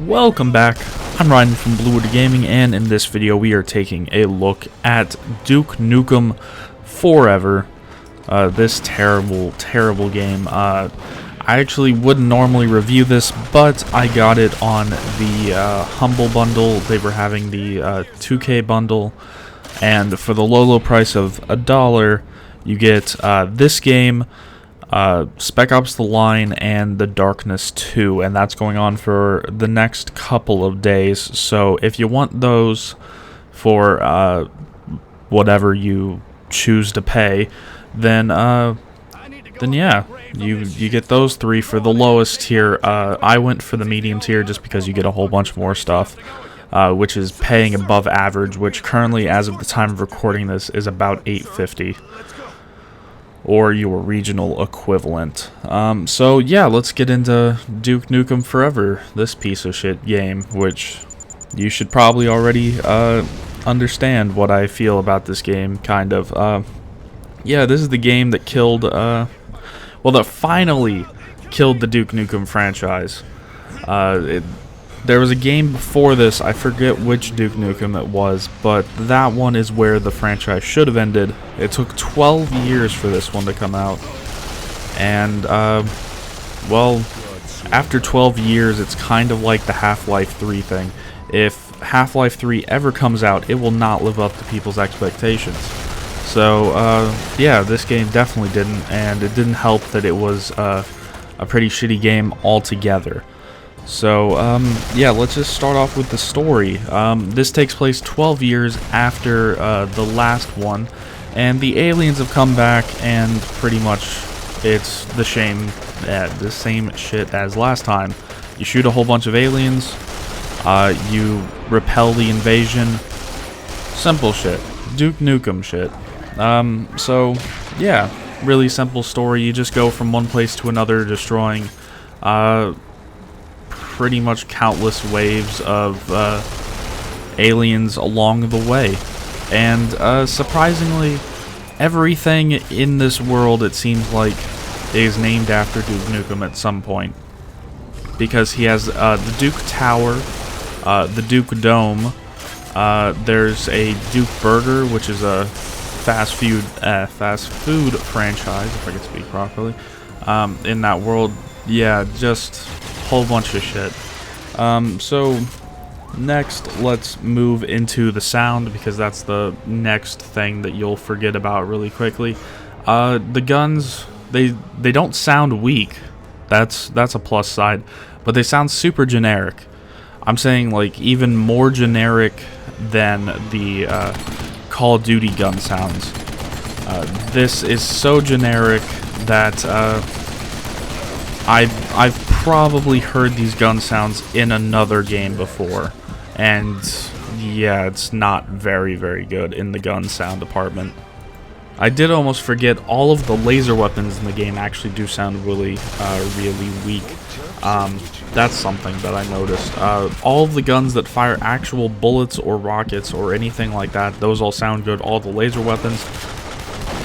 Welcome back. I'm Ryan from Bluewood Gaming, and in this video we are taking a look at Duke Nukem Forever. This terrible game. I actually wouldn't normally review this, but I got it on the Humble Bundle. They were having the 2K bundle, and for the low price of $1, you get this game, Spec Ops: The Line, and The Darkness 2, and that's going on for the next couple of days. So if you want those for whatever you choose to pay, then yeah, you get those three for the lowest tier. I went for the medium tier just because you get a whole bunch more stuff, which is paying above average, which currently, as of the time of recording this, is about $8.50. Or your regional equivalent. So yeah, let's get into Duke Nukem Forever, this piece of shit game, which you should probably already understand what I feel about this game, kind of. Yeah, this is the game that killed, well, that finally killed the Duke Nukem franchise. There was a game before this, I forget which Duke Nukem it was, but that one is where the franchise should have ended. It took 12 years for this one to come out, and, well, after 12 years, it's kind of like the Half-Life 3 thing. If Half-Life 3 ever comes out, it will not live up to people's expectations. So, yeah, this game definitely didn't, and it didn't help that it was a pretty shitty game altogether. So, yeah, let's just start off with the story. This takes place 12 years after the last one, and the aliens have come back, and pretty much it's the same shit as last time. You shoot a whole bunch of aliens, you repel the invasion, simple shit. Duke Nukem shit. So, yeah, really simple story. You just go from one place to another, destroying, pretty much countless waves of aliens along the way, and surprisingly, everything in this world, it seems like, is named after Duke Nukem at some point, because he has the Duke Tower, the Duke Dome, there's a Duke Burger, which is a fast food franchise, if I can speak properly, in that world. Yeah, just whole bunch of shit. So next, let's move into the sound, because that's the next thing that you'll forget about really quickly. The guns, they don't sound weak. That's a plus side, but they sound super generic. I'm saying, like, even more generic than the Call of Duty gun sounds. This is so generic that I've probably heard these gun sounds in another game before, and yeah, it's not very good in the gun sound department. I did almost forget, all of the laser weapons in the game actually do sound really weak. That's something that I noticed. All of the guns that fire actual bullets or rockets or anything like that, those all sound good. All the laser weapons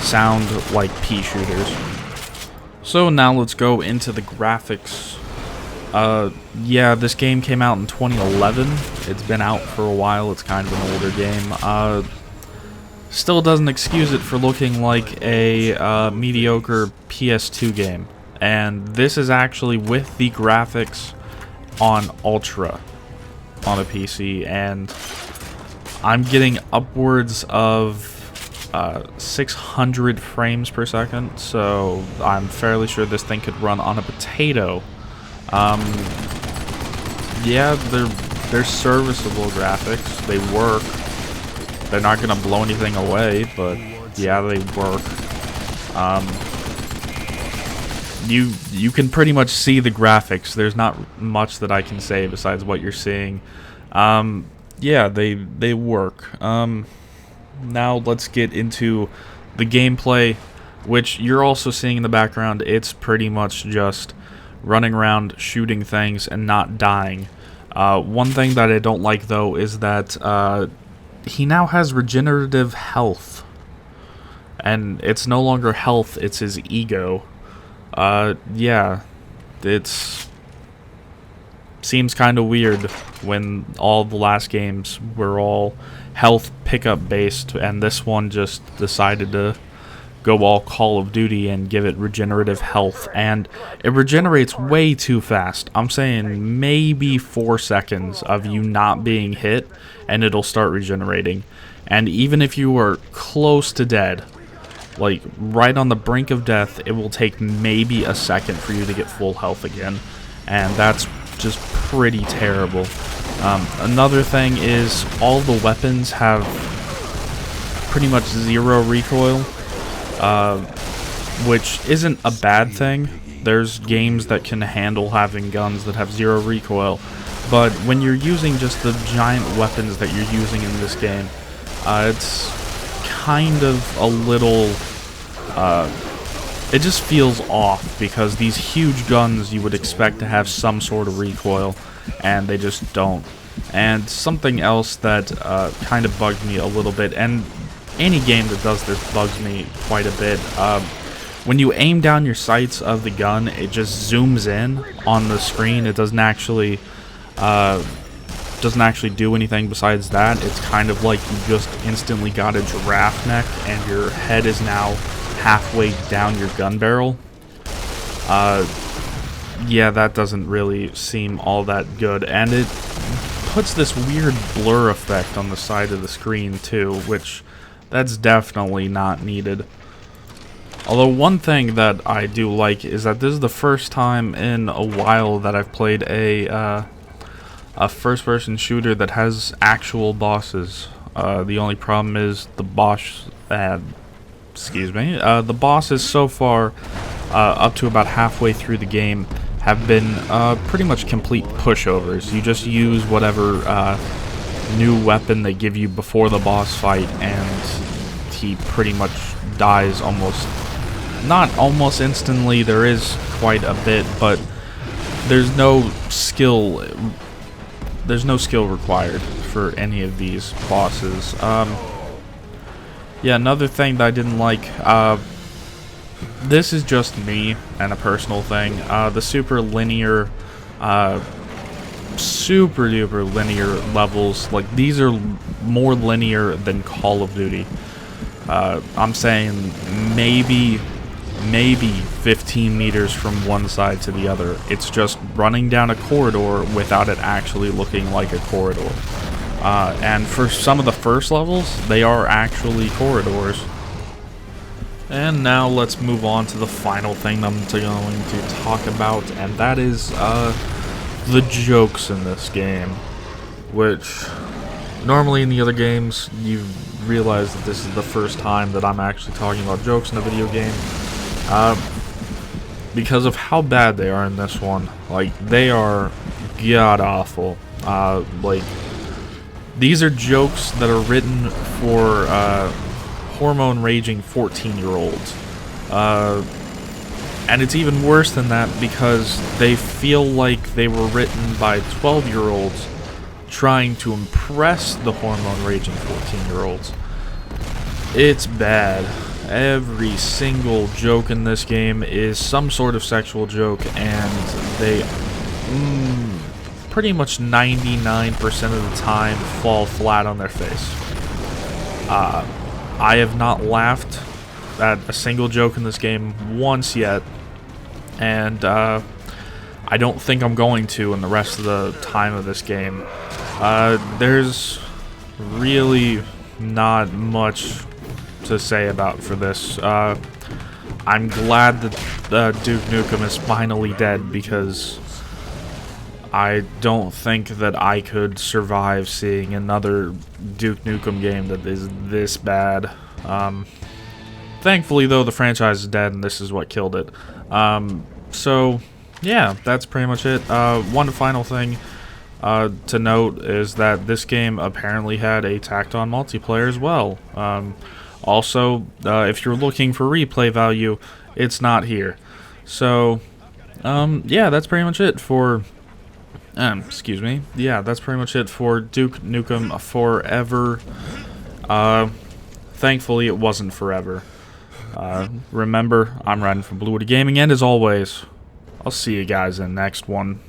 sound like pea shooters. So now let's go into the graphics. Yeah, this game came out in 2011. It's been out for a while. It's kind of an older game. Still doesn't excuse it for looking like a mediocre PS2 game. And this is actually with the graphics on Ultra on a PC, and I'm getting upwards of 600 frames per second, so I'm fairly sure this thing could run on a potato. Yeah, they're serviceable graphics. They work. They're not gonna blow anything away, but yeah, they work. You can pretty much see the graphics. There's not much that I can say besides what you're seeing. Yeah, they work. Now let's get into the gameplay, which you're also seeing in the background. It's pretty much just running around shooting things and not dying. One thing that I don't like, though, is that he now has regenerative health. And it's no longer health, it's his ego. Yeah, it's seems kind of weird when all the last games were all health pickup based, and this one just decided to go all Call of Duty and give it regenerative health, and it regenerates way too fast. I'm saying maybe 4 seconds of you not being hit, and it'll start regenerating. And even if you are close to dead, like right on the brink of death, it will take maybe a second for you to get full health again, and that's just pretty terrible. Another thing is all the weapons have pretty much 0 recoil, which isn't a bad thing. There's games that can handle having guns that have 0 recoil, but when you're using just the giant weapons that you're using in this game, it's kind of a little, it just feels off, because these huge guns you would expect to have some sort of recoil, and they just don't. And something else that kind of bugged me a little bit, and any game that does this bugs me quite a bit, when you aim down your sights of the gun, it just zooms in on the screen. It doesn't actually do anything besides that. It's kind of like you just instantly got a giraffe neck and your head is now halfway down your gun barrel. Yeah, that doesn't really seem all that good, and it puts this weird blur effect on the side of the screen too, which that's definitely not needed. Although one thing that I do like is that this is the first time in a while that I've played a first-person shooter that has actual bosses. The only problem is the the bosses so far, up to about halfway through the game, have been pretty much complete pushovers. You just use whatever new weapon they give you before the boss fight, and he pretty much dies not almost instantly. There is quite a bit, but there's no skill required for any of these bosses. Yeah, another thing that I didn't like, this is just me and a personal thing, the super duper linear levels, like these are more linear than Call of Duty. I'm saying maybe 15 meters from one side to the other. It's just running down a corridor without it actually looking like a corridor. And for some of the first levels, they are actually corridors. And now let's move on to the final thing I'm going to talk about, and that is the jokes in this game. Which, normally in the other games, you realize that this is the first time that I'm actually talking about jokes in a video game. Because of how bad they are in this one. Like, they are god-awful. Like, these are jokes that are written for hormone-raging 14-year-olds. And it's even worse than that because they feel like they were written by 12-year-olds trying to impress the hormone-raging 14-year-olds. It's bad. Every single joke in this game is some sort of sexual joke, and they pretty much 99% of the time fall flat on their face. I have not laughed at a single joke in this game once yet, and I don't think I'm going to in the rest of the time of this game. There's really not much to say about for this. I'm glad that Duke Nukem is finally dead, because I don't think that I could survive seeing another Duke Nukem game that is this bad. Thankfully, though, the franchise is dead, and this is what killed it. So, yeah, that's pretty much it. One final thing to note is that this game apparently had a tacked-on multiplayer as well. Also, if you're looking for replay value, it's not here. So, yeah, that's pretty much it for Excuse me. Yeah, that's pretty much it for Duke Nukem Forever. Thankfully, it wasn't forever. Remember, I'm Ryan from Bluewood Gaming, and as always, I'll see you guys in the next one.